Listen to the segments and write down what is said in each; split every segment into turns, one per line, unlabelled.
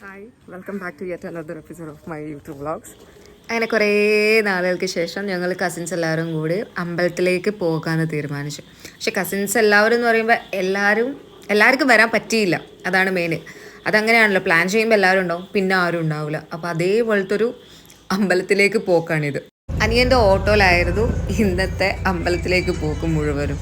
Hi welcome back to yet another episode of my YouTube vlogs. അങ്ങനെ കുറേ നാളുകൾക്ക് ശേഷം ഞങ്ങൾ കസിൻസ് എല്ലാവരും കൂടി അമ്പലത്തിലേക്ക് പോകാമെന്ന് തീരുമാനിച്ചു. പക്ഷെ കസിൻസ് എല്ലാവരും എന്ന് പറയുമ്പോൾ എല്ലാവർക്കും വരാൻ പറ്റിയില്ല. അതാണ് മെയിൻ. അതങ്ങനെയാണല്ലോ, പ്ലാൻ ചെയ്യുമ്പോൾ എല്ലാവരും ഉണ്ടാവും, പിന്നെ ആരും ഉണ്ടാവില്ല. അപ്പോൾ അതേപോലത്തെ ഒരു അമ്പലത്തിലേക്ക് പോക്കാണിത്. അനിയൻ്റെ ഓട്ടോയിലായിരുന്നു ഇന്നത്തെ അമ്പലത്തിലേക്ക് പോക്ക് മുഴുവനും.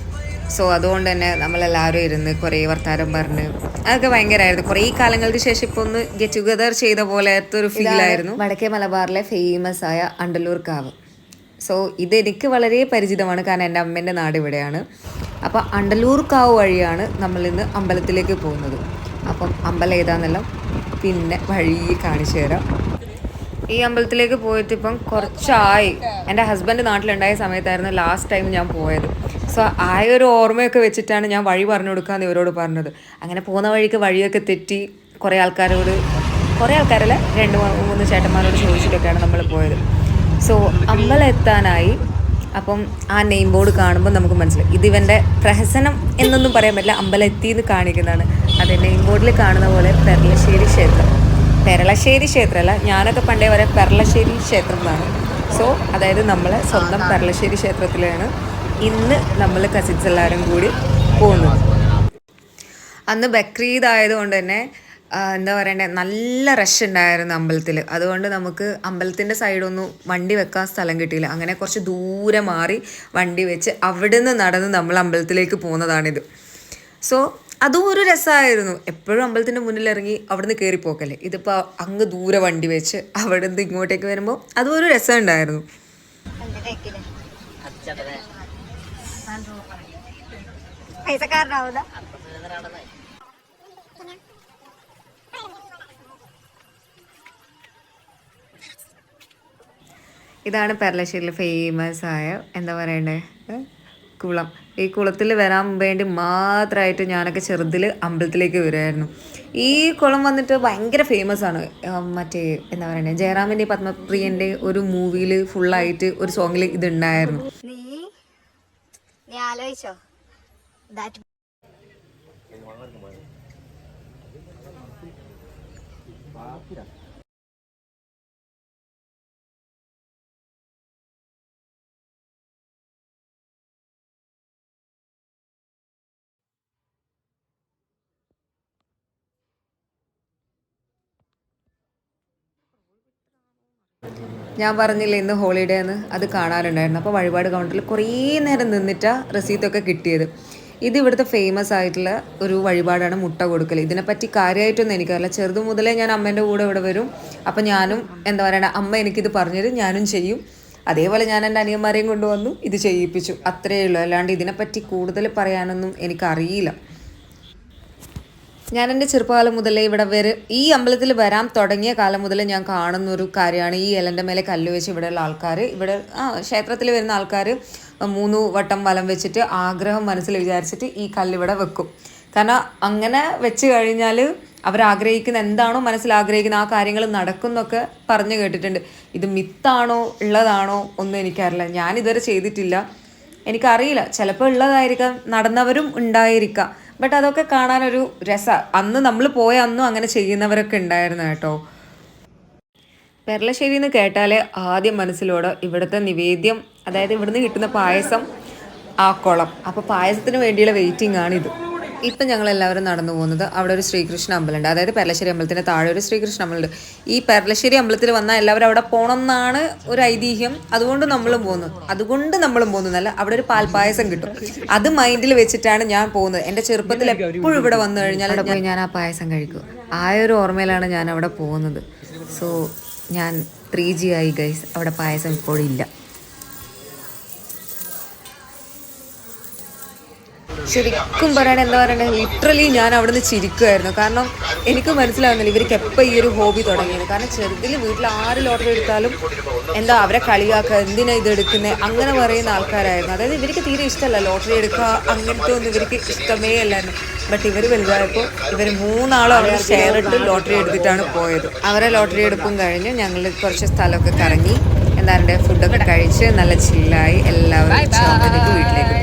സോ അതുകൊണ്ട് തന്നെ നമ്മളെല്ലാവരും ഇരുന്ന് കുറേ വർത്താനം പറഞ്ഞ് അതൊക്കെ ഭയങ്കരമായിരുന്നു. കുറേ കാലങ്ങൾക്ക് ശേഷം ഇപ്പോൾ ഒന്ന് ഗെറ്റ് ടുഗദർ ചെയ്ത പോലത്തെ ഒരു ഫീലായിരുന്നു. വടക്കേ മലബാറിലെ ഫേമസ് ആയ അണ്ടലൂർ കാവ്. സോ ഇതെനിക്ക് വളരെ പരിചിതമാണ്, കാരണം എൻ്റെ അമ്മേൻ്റെ നാട് ഇവിടെയാണ്. അപ്പോൾ അണ്ടലൂർ കാവ് വഴിയാണ് നമ്മളിന്ന് അമ്പലത്തിലേക്ക് പോകുന്നത്. അപ്പം അമ്പലം ഏതാണെന്നെല്ലാം പിന്നെ വഴി കാണിച്ചു തരാം. ഈ അമ്പലത്തിലേക്ക് പോയിട്ട് ഇപ്പം കുറച്ചായി. എൻ്റെ ഹസ്ബൻഡ് നാട്ടിലുണ്ടായ സമയത്തായിരുന്നു ലാസ്റ്റ് ടൈം ഞാൻ പോയത്. സോ ആ ഒരു ഓർമ്മയൊക്കെ വെച്ചിട്ടാണ് ഞാൻ വഴി പറഞ്ഞു കൊടുക്കാമെന്ന് ഇവരോട് പറഞ്ഞത്. അങ്ങനെ പോകുന്ന വഴിക്ക് വഴിയൊക്കെ തെറ്റി കുറേ ആൾക്കാരല്ല 2-3 ചേട്ടന്മാരോട് ചോദിച്ചിട്ടൊക്കെയാണ് നമ്മൾ പോയത്. സോ അമ്പലം എത്താനായി. അപ്പം ആ നെയിം ബോർഡ് കാണുമ്പോൾ നമുക്ക് മനസ്സിലായി ഇതിവൻ്റെ പ്രഹസനം എന്നൊന്നും പറയാൻ പറ്റില്ല, അമ്പലം എത്തിയെന്ന് കാണിക്കുന്നതാണ്. അത് നെയിം ബോർഡിൽ കാണുന്ന പോലെ പെരളശ്ശേരി ക്ഷേത്രം. പെരളശ്ശേരി ക്ഷേത്രമല്ല, ഞാനൊക്കെ പണ്ടേ വരെ പെരളശ്ശേരി ക്ഷേത്രം എന്നാണ്. സോ അതായത് നമ്മളെ സ്വന്തം പെരളശ്ശേരി ക്ഷേത്രത്തിലാണ് ഇന്ന് നമ്മൾ കസിൻസ് എല്ലാവരും കൂടി പോകുന്നത്. അന്ന് ബക്രീദ് ആയതുകൊണ്ട് തന്നെ എന്താ പറയണ്ടേ, നല്ല റഷ് ഉണ്ടായിരുന്നു അമ്പലത്തിൽ. അതുകൊണ്ട് നമുക്ക് അമ്പലത്തിൻ്റെ സൈഡൊന്നും വണ്ടി വെക്കാൻ സ്ഥലം കിട്ടിയില്ല. അങ്ങനെ കുറച്ച് ദൂരെ മാറി വണ്ടി വെച്ച് അവിടെ നിന്ന് നടന്ന് നമ്മൾ അമ്പലത്തിലേക്ക് പോകുന്നതാണിത്. സോ അതും ഒരു രസമായിരുന്നു. എപ്പോഴും അമ്പലത്തിൻ്റെ മുന്നിലിറങ്ങി അവിടെ നിന്ന് കയറിപ്പോക്കല്ലേ. ഇതിപ്പോൾ അങ്ങ് ദൂരെ വണ്ടി വെച്ച് അവിടെ നിന്ന് ഇങ്ങോട്ടേക്ക് വരുമ്പോൾ അതും ഒരു രസം ഉണ്ടായിരുന്നു. ഇതാണ് പെരളശ്ശേരിയിൽ ഫേമസ് ആയ എന്താ പറയണ്ടേ കുളം. ഈ കുളത്തിൽ വരാൻ വേണ്ടി മാത്രമായിട്ട് ഞാനൊക്കെ ചെറുതിൽ അമ്പലത്തിലേക്ക് വരുമായിരുന്നു. ഈ കുളം വന്നിട്ട് ഭയങ്കര ഫേമസ് ആണ്. മറ്റേ എന്താ പറയണ്ടേ, ജയറാമിൻ്റെ പത്മപ്രിയൻ്റെ ഒരു മൂവിയിൽ ഫുള്ളായിട്ട് ഒരു സോങ്ങിൽ ഇതുണ്ടായിരുന്നു. ഞാൻ പറഞ്ഞില്ലേ ഇന്ന് ഹോളിഡേ എന്ന്, അത് കാണാറുണ്ടായിരുന്നു. അപ്പോൾ വഴിപാട് കൗണ്ടറിൽ കുറേ നേരം നിന്നിട്ടാണ് റസീത്തൊക്കെ കിട്ടിയത്. ഇത് ഇവിടുത്തെ ഫേമസ് ആയിട്ടുള്ള ഒരു വഴിപാടാണ് മുട്ട കൊടുക്കൽ. ഇതിനെപ്പറ്റി കാര്യമായിട്ടൊന്നും എനിക്കറിയില്ല. ചെറുതു മുതലേ ഞാൻ അമ്മേൻ്റെ കൂടെ ഇവിടെ വരും. അപ്പം ഞാനും എന്താ പറയണ, അമ്മ എനിക്കിത് പറഞ്ഞത് ഞാനും ചെയ്യും. അതേപോലെ ഞാൻ എൻ്റെ അനിയന്മാരെയും കൊണ്ടുവന്നു ഇത് ചെയ്യിപ്പിച്ചു. അത്രയേ ഉള്ളൂ. അല്ലാണ്ട് ഇതിനെപ്പറ്റി കൂടുതൽ പറയാനൊന്നും എനിക്കറിയില്ല. ഞാൻ എൻ്റെ ചെറുപ്പകാലം മുതലേ ഈ അമ്പലത്തിൽ വരാൻ തുടങ്ങിയ കാലം മുതൽ ഞാൻ കാണുന്നൊരു കാര്യമാണ് ഈ ഇലൻ്റെ മേലെ കല്ല് വെച്ച് ഇവിടെയുള്ള ആൾക്കാർ, ക്ഷേത്രത്തിൽ വരുന്ന ആൾക്കാർ 3 വട്ടം വലം വെച്ചിട്ട് ആഗ്രഹം മനസ്സിൽ വിചാരിച്ചിട്ട് ഈ കല്ലിവിടെ വെക്കും. കാരണം അങ്ങനെ വെച്ച് കഴിഞ്ഞാൽ അവരാഗ്രഹിക്കുന്ന എന്താണോ മനസ്സിൽ ആഗ്രഹിക്കുന്ന ആ കാര്യങ്ങൾ നടക്കുന്നൊക്കെ പറഞ്ഞു കേട്ടിട്ടുണ്ട്. ഇത് മിത്താണോ ഉള്ളതാണോ ഒന്നും എനിക്കറിയില്ല. ഞാനിതുവരെ ചെയ്തിട്ടില്ല, എനിക്കറിയില്ല. ചിലപ്പോൾ ഉള്ളതായിരിക്കാം, നടന്നവരും ഉണ്ടായിരിക്കാം. ബട്ട് അതൊക്കെ കാണാനൊരു രസമാണ്. അന്ന് നമ്മൾ പോയ അന്നും അങ്ങനെ ചെയ്യുന്നവരൊക്കെ ഉണ്ടായിരുന്നു കേട്ടോ. പെരളശ്ശേരി എന്ന് കേട്ടാലേ ആദ്യം മനസ്സിലോട് ഇവിടുത്തെ നിവേദ്യം, അതായത് ഇവിടുന്ന് കിട്ടുന്ന പായസം, ആ കുളം. അപ്പോൾ പായസത്തിന് വേണ്ടിയുള്ള വെയിറ്റിംഗ് ആണിത്. ഇപ്പം ഞങ്ങളെല്ലാവരും നടന്നു പോകുന്നത് അവിടെ ഒരു ശ്രീകൃഷ്ണ അമ്പലമുണ്ട്. അതായത് പെരളശ്ശേരി അമ്പലത്തിൻ്റെ താഴെ ഒരു ശ്രീകൃഷ്ണ അമ്പലമുണ്ട്. ഈ പെരളശ്ശേരി അമ്പലത്തിൽ വന്നാൽ എല്ലാവരും അവിടെ പോകണം എന്നാണ് ഒരു ഐതിഹ്യം. അതുകൊണ്ട് നമ്മളും പോകുന്നതല്ല, അവിടെ ഒരു പാൽപ്പായസം കിട്ടും. അത് മൈൻഡിൽ വെച്ചിട്ടാണ് ഞാൻ പോകുന്നത്. എൻ്റെ ചെറുപ്പത്തിൽ എപ്പോഴും ഇവിടെ വന്നു കഴിഞ്ഞാൽ ഞാൻ ആ പായസം കഴിക്കും. ആ ഒരു ഓർമ്മയിലാണ് ഞാൻ അവിടെ പോകുന്നത്. സോ ഞാൻ 3G ആയി ഗൈസ്. അവിടെ പായസം ഇപ്പോഴും ഇല്ല. ശരിക്കും പറയണേ, എന്താ പറയണ്ടേ, ലിറ്ററലി ഞാൻ അവിടെ നിന്ന് ചിരിക്കുമായിരുന്നു. കാരണം എനിക്ക് മനസ്സിലാവുന്നില്ല ഇവർക്ക് എപ്പോൾ ഈ ഒരു ഹോബി തുടങ്ങിയത്. കാരണം ചെറുതിൽ വീട്ടിൽ ആര് ലോട്ടറി എടുത്താലും എന്താ അവരെ കളിയാക്കുക, എന്തിനാ ഇത് എടുക്കുന്നത്, അങ്ങനെ പറയുന്ന ആൾക്കാരായിരുന്നു. അതായത് ഇവർക്ക് തീരെ ഇഷ്ടമല്ല ലോട്ടറി എടുക്കുക, അങ്ങനത്തെ ഒന്നും ഇവർക്ക് ഇഷ്ടമേ അല്ലായിരുന്നു. ബട്ട് ഇവർ വലുതായപ്പോൾ ഇവർ 3 ആളും അവിടെ ഷെയർ ഇട്ട് ലോട്ടറി എടുത്തിട്ടാണ് പോയത്. അവരെ ലോട്ടറി എടുപ്പും കഴിഞ്ഞ് ഞങ്ങൾ കുറച്ച് സ്ഥലമൊക്കെ കറങ്ങി എന്താ പറയുക, ഫുഡൊക്കെ കഴിച്ച് നല്ല ചില്ലായി എല്ലാവരും വീട്ടിലേക്ക്